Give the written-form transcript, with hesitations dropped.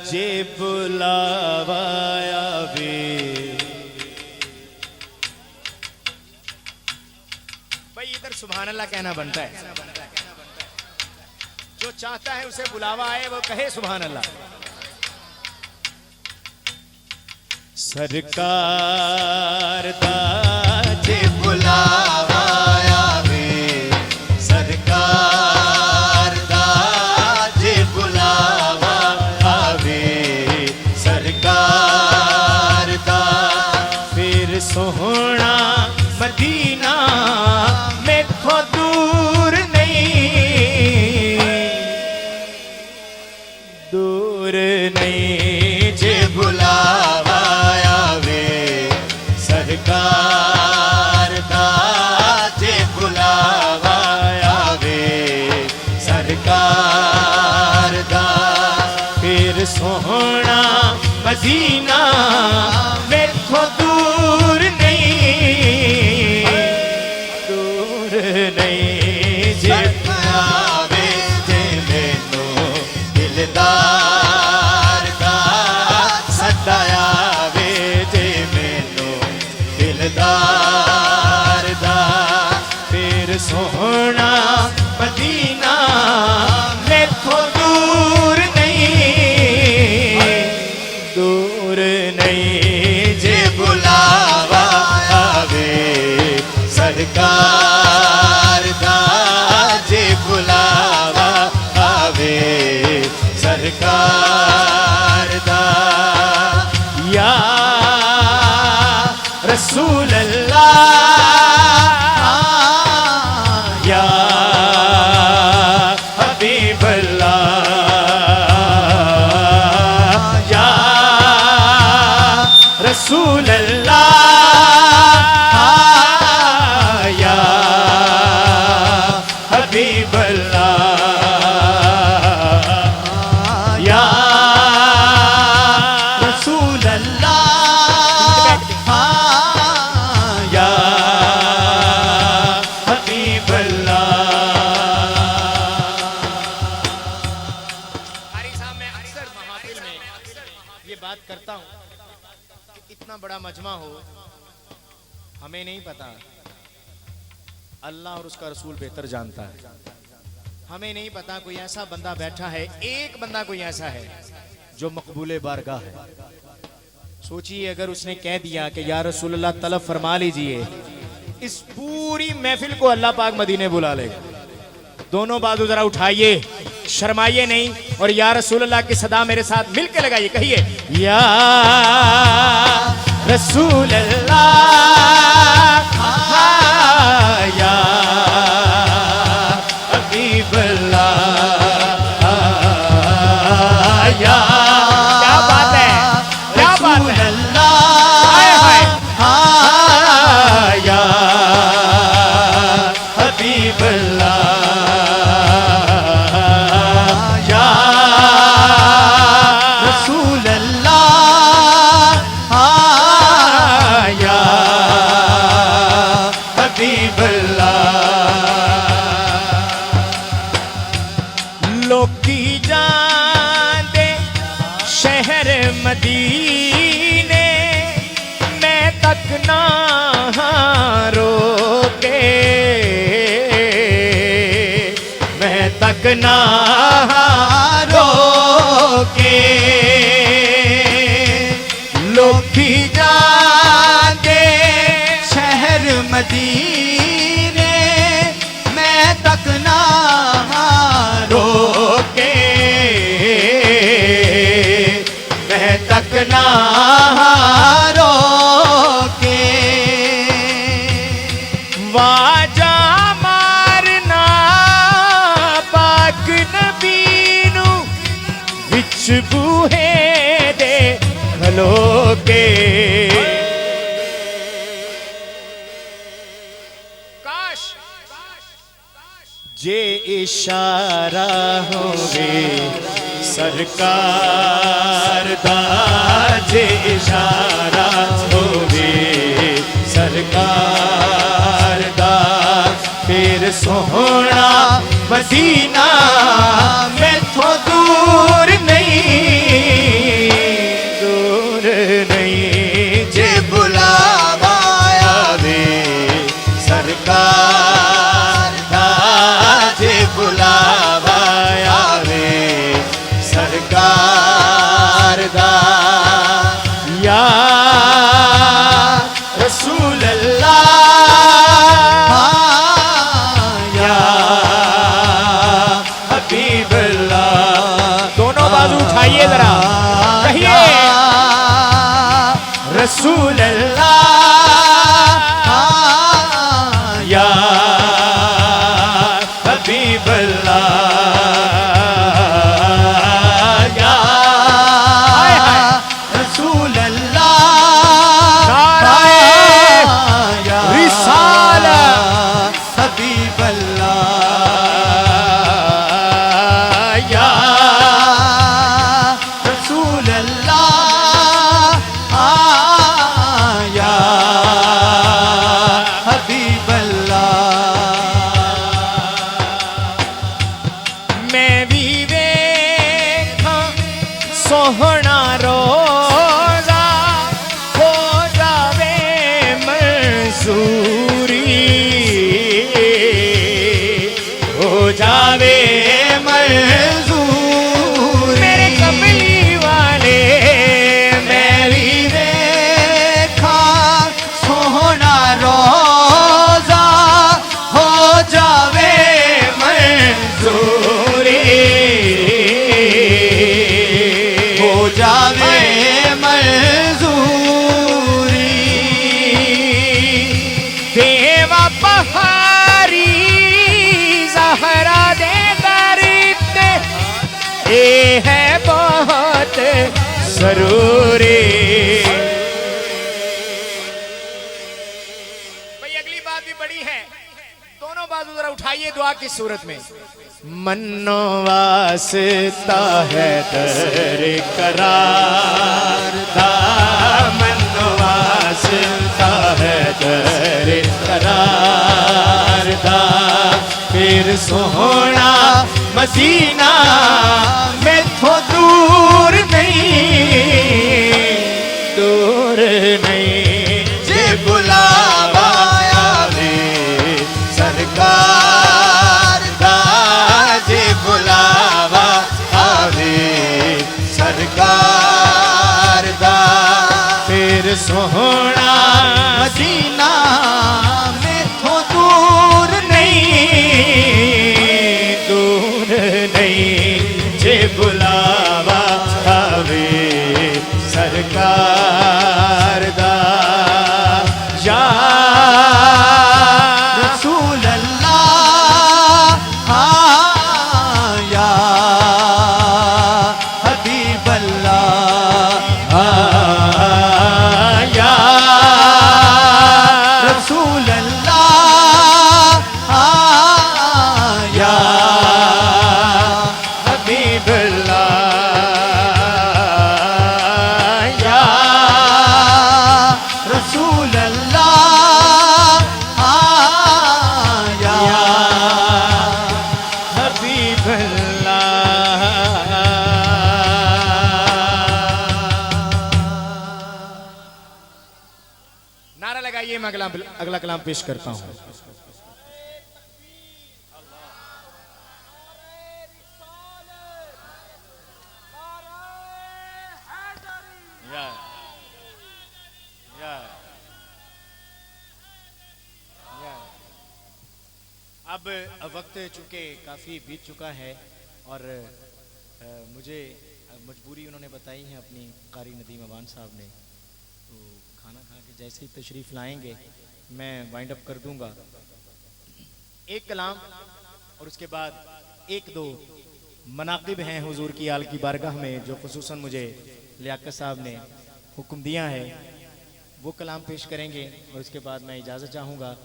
जे बुलावा आवे। भाई इधर सुभान अल्लाह कहना बनता है। जो चाहता है उसे बुलावा आए वो कहे सुभान अल्लाह। सरकार दा जे बुलावा आवे, सरकार दा जे बुलावा आवे, सरकार दा फिर सोहना मदीना मेथों दूर नहीं, दूर नहीं जे बुलावा आवे, सरकार दा जे बुलावा आवे, सरकार दा फिर सोहना मदीना मेथों दूर नहीं, दूर नहीं जे बुलावे जे मैनू दिलदार दा सदा आवे, जे मैनू दिलदार दा फिर सोहना मदीना मेथों दूर नहीं, दूर नहीं जे बुलावा आवे, सरकार दा जे बुलावा आवे, सरकार दा। या रसूल अल्लाह, या हबीब अल्लाह, या रसूल अल्लाह, या हबीब अल्लाह, या रसूल अल्लाह, या हबीब ये बात करता हूं कि इतना बड़ा मजमा हो, हमें नहीं पता, अल्लाह और उसका रसूल बेहतर जानता है। हमें नहीं पता, कोई ऐसा बंदा बैठा है, एक बंदा कोई ऐसा है जो मकबूले बारगाह है। सोचिए अगर उसने कह दिया कि या रसूल अल्लाह तलब फरमा लीजिए, इस पूरी महफिल को अल्लाह पाक मदीने बुला लेगा। दोनों बाजू जरा उठाइए, शर्माइए नहीं, और या रसूल अल्लाह की सदा मेरे साथ मिलके लगाइए, कहिए या रसूल अल्लाह, या हबीब अल्लाह, या क्या बात है, क्या बात है, हाय हाय, या हबीब अल्लाह, लोकी जाने शहर मदीने मैं तक ना रोके, मैं तक ना रोके, लोकी जाने शहर मदीने मैं तक ना रोके, मैं तक ना रोके, वाजा मारना पाक नबी नू विच बूहे दे खलो के। जे इशारा होवे सरकार दा, जे इशारा होवे सरकार दा फिर सोहना मदीना में रसूल अल्लाह या हबीब अल्लाह या रसूल अल्लाह या रिसाला हबीब अल्लाह या रसूल अल्लाह या हबीब अल्लाह। मैं भी वेखा सोहना रोजा हो जावे मंसूरी हो जावे मंजूर मेरे कमली वाले। मैं भी देखा सोहना रोजा हो जावे मंजूरी हो जावे मंजूरी। देवा पहाड़ी ज़हरा दे दरिते ये है बहुत जरूरी। भाई अगली बात भी बड़ी है, दोनों बाजू जरा उठाइए दुआ की सूरत में। मन्नो वास्ता है दर करार दा मन्नो वास्ता है दर करार दा फिर सोहना मदीना मैथों दूर नहीं जे बुलावा आवे सरकार दा जे बुलावा आवे सरकार दा फिर सोहना मदीना मैथों दूर नहीं जे बुलावा आवे सरकार दा या रसूल अल्लाह या हबीब अल्लाह या रसूल अल्लाह या हबीब अल्लाह या रसूल अल्लाह या हबीब अल्लाह। नारा लगाइए, मैं अगला कलाम पेश करता हूं। अब वक्त चूँकि काफ़ी बीत चुका है और मुझे मजबूरी उन्होंने बताई है अपनी कारी नदीम अवान साहब ने, तो खाना खा के जैसे ही तशरीफ़ लाएंगे मैं वाइंड अप कर दूंगा। एक कलाम और उसके बाद एक दो मनाकिब हैं हुजूर की आल की बारगाह में जो खुसूसन मुझे लियाकत साहब ने हुक्म दिया है, वो कलाम पेश करेंगे और उसके बाद मैं इजाज़त चाहूँगा।